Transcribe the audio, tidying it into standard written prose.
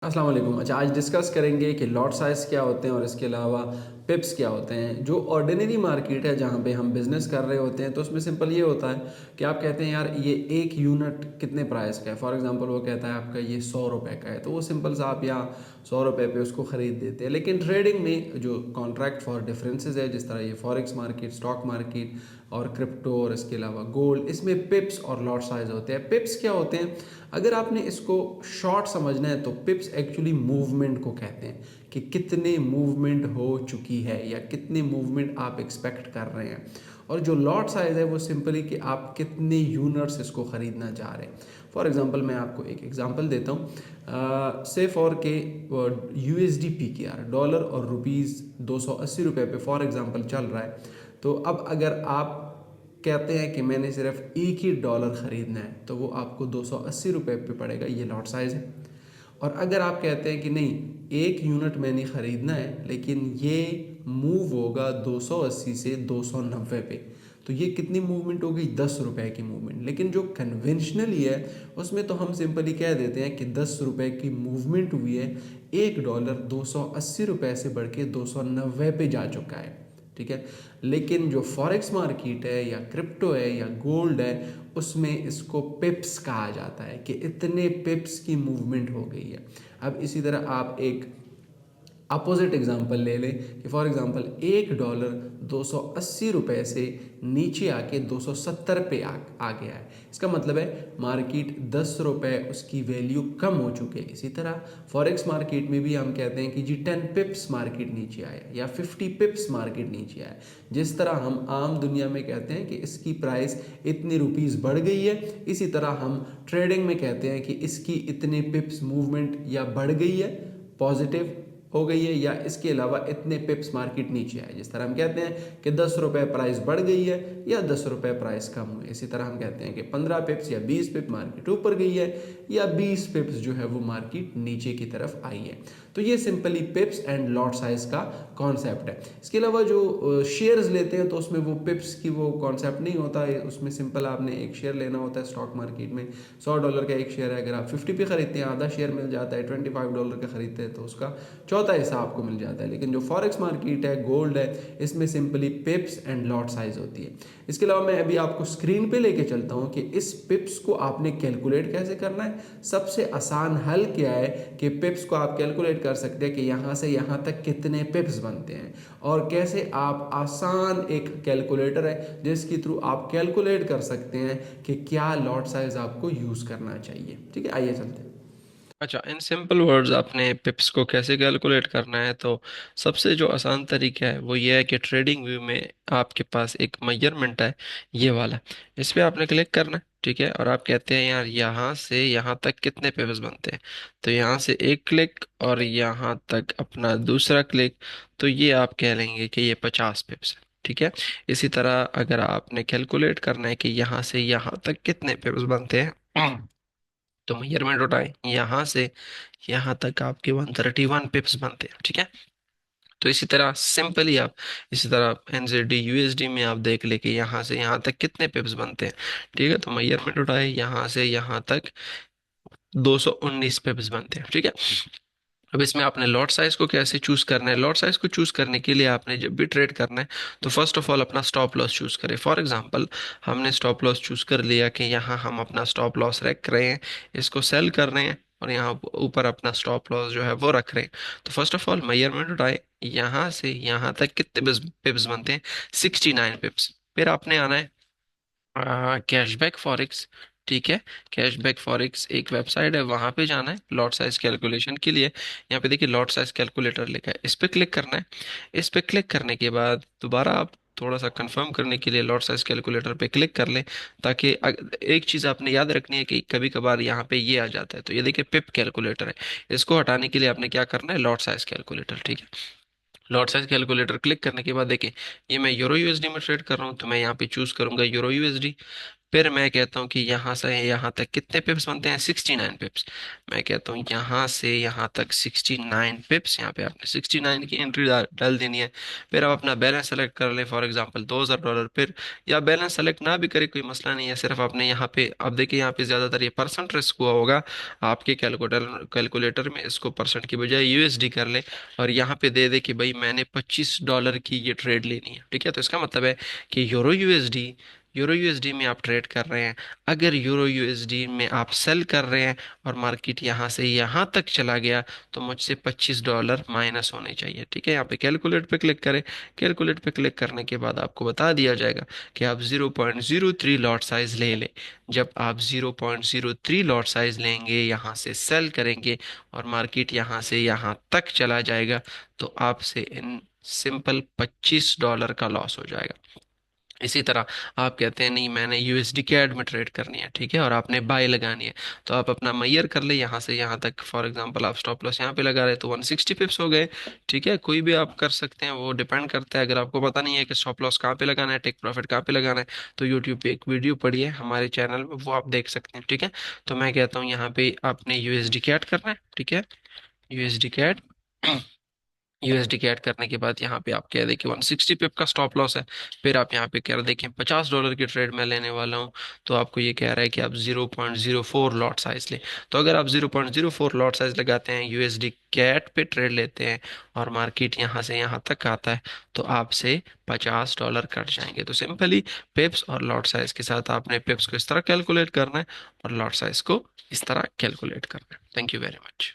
अस्सलाम वालेकुम। अच्छा, आज डिस्कस करेंगे कि लॉट साइज़ क्या होते हैं और इसके अलावा पिप्स क्या होते हैं। जो ऑर्डिनरी मार्केट है जहाँ पे हम बिज़नेस कर रहे होते हैं तो उसमें सिंपल ये होता है कि आप कहते हैं यार ये एक यूनिट कितने प्राइस का है। फॉर एग्जांपल वो कहता है आपका ये 100 रुपये का है, तो वो सिंपल सा आप यहाँ 100 रुपये पे उसको ख़रीद देते हैं। लेकिन ट्रेडिंग में जो कॉन्ट्रैक्ट फॉर डिफरेंसेस है, जिस तरह ये फॉरेक्स मार्केट, स्टॉक मार्केट और क्रिप्टो और इसके अलावा गोल्ड, इसमें पिप्स और लॉट साइज़ होते हैं। पिप्स क्या होते हैं? अगर आपने इसको शॉर्ट समझना है तो पिप्स एक्चुअली मूवमेंट को कहते हैं कि कितने मूवमेंट हो चुकी है या कितने मूवमेंट आप एक्सपेक्ट कर रहे हैं। और जो लॉट साइज़ है वो सिंपली कि आप कितने यूनिट्स इसको ख़रीदना चाह रहे हैं। फॉर एग्ज़ाम्पल मैं आपको एक एग्ज़ाम्पल देता हूँ। से फॉर के USD/PKR डॉलर और रुपीज़ 280 रुपये पे फॉर एग्ज़ाम्पल चल रहा है। तो अब अगर आप कहते हैं कि मैंने सिर्फ एक ही डॉलर ख़रीदना है तो वो आपको 280 रुपये पे पड़ेगा, ये लॉट साइज़ है। और अगर आप कहते हैं कि नहीं, एक यूनिट मैंने ख़रीदना है लेकिन ये मूव होगा 280 से 290 पे, तो ये कितनी मूवमेंट हो गई? 10 रुपये की मूवमेंट। लेकिन जो कन्वेंशनली है उसमें तो हम सिंपली कह देते हैं कि 10 रुपये की मूवमेंट हुई है, एक डॉलर 280 रुपये से बढ़ के 290 पे जा चुका है। ठीक है। लेकिन जो फॉरेक्स मार्केट है या क्रिप्टो है या गोल्ड है, उसमें इसको पिप्स कहा जाता है कि इतने पिप्स की मूवमेंट हो गई है। अब इसी तरह आप एक अपोजिट एग्जांपल ले लें कि फॉर एग्जांपल एक डॉलर 280 रुपये से नीचे आके 270 पे आ गया है। इसका मतलब है मार्केट 10 रुपये उसकी वैल्यू कम हो चुकी है। इसी तरह फॉरेक्स मार्केट में भी हम कहते हैं कि जी 10 पिप्स मार्केट नीचे आया या 50 पिप्स मार्केट नीचे आया। जिस तरह हम आम दुनिया में कहते हैं कि इसकी प्राइस इतनी रुपीज़ बढ़ गई है, इसी तरह हम ट्रेडिंग में कहते हैं कि इसकी इतने पिप्स मूवमेंट या बढ़ गई है, पॉजिटिव हो गई है, या इसके अलावा इतने पिप्स मार्केट नीचे आए। जिस तरह हम कहते हैं कि 10 रुपये प्राइस बढ़ गई है या 10 रुपये प्राइस कम हुए, इसी तरह हम कहते हैं कि 15 पिप्स या 20 पिप मार्केट ऊपर गई है या 20 पिप्स जो है वो मार्केट नीचे की तरफ आई है। तो ये सिंपली पिप्स एंड लॉट साइज का कॉन्सेप्ट है। इसके अलावा जो शेयर्स लेते हैं तो उसमें वो पिप्स की वो कॉन्सेप्ट नहीं होता है। उसमें सिंपल आपने एक शेयर लेना होता है। स्टॉक मार्केट में $100 का एक शेयर है, अगर आप 50 पे खरीदते हैं आधा शेयर मिल जाता है, $25 का खरीदते हैं तो उसका चौथा हिस्सा आपको मिल जाता है। लेकिन जो फॉरेक्स मार्केट है, गोल्ड है, इसमें सिंपली पिप्स एंड लॉट साइज होती है। इसके अलावा मैं अभी आपको स्क्रीन पे लेके चलता हूँ कि इस पिप्स को आपने कैलकुलेट कैसे करना है। सबसे आसान हल क्या है कि पिप्स को आप कैलकुलेट कर सकते हैं कि यहाँ से यहाँ तक कितने पिप्स बनते हैं, और कैसे आप आसान एक कैलकुलेटर है जिसके थ्रू आप कैलकुलेट कर सकते हैं कि क्या लॉट साइज आपको यूज़ करना चाहिए। ठीक है, आइए चलते हैं। अच्छा, इन सिंपल वर्ड्स आपने पिप्स को कैसे कैलकुलेट करना है तो सबसे जो आसान तरीका है वो ये है कि ट्रेडिंग व्यू में आपके पास एक मेजरमेंट है, ये वाला। इस पे आपने क्लिक करना है, ठीक है। और आप कहते हैं यार यहाँ से यहाँ तक कितने पिप्स बनते हैं, तो यहाँ से एक क्लिक और यहाँ तक अपना दूसरा क्लिक, तो ये आप कह लेंगे कि ये 50 पिप्स है, ठीक है। इसी तरह अगर आपने कैलकुलेट करना है कि यहाँ से यहाँ तक कितने पिप्स बनते हैं तो मेजरमेंट उठाएं, यहाँ से यहाँ तक आपके 131 पिप्स बनते हैं, ठीक है। तो इसी तरह सिंपली आप इसी तरह NZD USD में आप देख ले कि यहाँ से यहाँ तक कितने पिप्स बनते हैं, ठीक है। तो मेजरमेंट उठाए, यहाँ से यहाँ तक 219 पिप्स बनते हैं, ठीक है। अब इसमें आपने लॉट साइज को कैसे चूज करना है? लॉट साइज को चूज करने के लिए आपने जब भी ट्रेड करना है तो फर्स्ट ऑफ ऑल अपना स्टॉप लॉस चूज करें। फॉर एग्जांपल हमने स्टॉप लॉस चूज कर लिया कि यहाँ हम अपना स्टॉप लॉस रख रहे हैं, इसको सेल कर रहे हैं, और यहाँ ऊपर अपना स्टॉप लॉस जो है वो रख रहे हैं। तो फर्स्ट ऑफ ऑल मेजरमेंट उठाए, यहाँ से यहाँ तक कितने पिप्स बनते हैं? 69 पिप्स। फिर आपने आना है कैशबैक फॉरेक्स, ठीक है। कैशबैक फॉरेक्स एक वेबसाइट है, वहां पे जाना है लॉट साइज कैलकुलेशन के लिए। यहाँ पे देखिए लॉट साइज कैलकुलेटर लिखा है, इस पे क्लिक करना है। इस पे क्लिक करने के बाद दोबारा आप थोड़ा सा कंफर्म करने के लिए लॉट साइज कैलकुलेटर पे क्लिक कर लें, ताकि एक चीज़ आपने याद रखनी है कि कभी कभार यहाँ पे ये आ जाता है। तो ये देखिए पिप कैलकुलेटर है, इसको हटाने के लिए आपने क्या करना है? लॉट साइज कैलकुलेटर, ठीक है। लॉट साइज कैलकुलेटर क्लिक करने के बाद देखिए ये मैं यूरो यूएसडी में ट्रेड कर रहा हूँ, तो मैं यहाँ पे चूज करूंगा यूरो यूएसडी। फिर मैं कहता हूँ कि यहाँ से यहाँ तक कितने पिप्स बनते हैं, 69 पिप्स। मैं कहता हूँ यहाँ से यहाँ तक 69 पिप्स, यहाँ पे आपने 69 की एंट्री डाल देनी है। फिर आप अपना बैलेंस सेलेक्ट कर लें, फॉर एग्जांपल $2000। फिर या बैलेंस सेलेक्ट ना भी करे कोई मसला नहीं है, सिर्फ आपने यहाँ पे, अब देखिए यहाँ पे ज़्यादातर ये परसेंट रिस्क हुआ होगा, आपके कैलकुलेटर में इसको परसेंट की बजाय यूएसडी कर ले और यहाँ पे दे दे कि भाई मैंने $25 की ये ट्रेड लेनी है, ठीक है। तो इसका मतलब है कि यूरो यूएसडी में आप ट्रेड कर रहे हैं। अगर यूरो यूएसडी में आप सेल कर रहे हैं और मार्केट यहाँ से यहाँ तक चला गया, तो मुझसे $25 माइनस होने चाहिए, ठीक है। यहाँ पे कैलकुलेट पे क्लिक करें। कैलकुलेट पे क्लिक करने के बाद आपको बता दिया जाएगा कि आप 0.03 लॉट साइज ले लें। जब आप 0.03 लॉट साइज लेंगे, यहाँ से सेल करेंगे और मार्केट यहाँ से यहाँ तक चला जाएगा, तो आपसे इन सिंपल $25 का लॉस हो जाएगा। इसी तरह आप कहते हैं नहीं मैंने यूएसडी कैड में ट्रेड करनी है, ठीक है, और आपने बाय लगानी है, तो आप अपना मैयर कर ले यहाँ से यहाँ तक। फॉर एग्जांपल आप स्टॉप लॉस यहाँ पे लगा रहे हैं तो 160 पिप्स हो गए, ठीक है। कोई भी आप कर सकते हैं, वो डिपेंड करता है। अगर आपको पता नहीं है कि स्टॉप लॉस कहाँ पे लगाना है, टेक प्रॉफिट कहाँ पे लगाना है, तो यूट्यूब पे एक वीडियो पड़ी है हमारे चैनल में, वो आप देख सकते हैं, ठीक है। तो मैं कहता हूँ यहाँ पे आपने यूएसडी कैड करना है, ठीक है, यूएसडी कैड। यूएसडी के ऐड करने के बाद यहाँ पे आप कह दें कि 160 पिप का स्टॉप लॉस है। फिर आप यहाँ पे कह दें कि $50 की ट्रेड मैं लेने वाला हूँ, तो आपको ये कह रहा है कि आप 0.04 लॉट साइज लें। तो अगर आप 0.04 लॉट साइज लगाते हैं, यूएसडी कैट पे ट्रेड लेते हैं और मार्केट यहाँ से यहाँ तक आता है, तो आपसे $50 कट जाएंगे। तो सिंपली पिप्स और लॉट साइज के साथ आपने पिप्स को इस तरह कैलकुलेट करना है और लॉट साइज को इस तरह कैलकुलेट करना है। Thank you very much.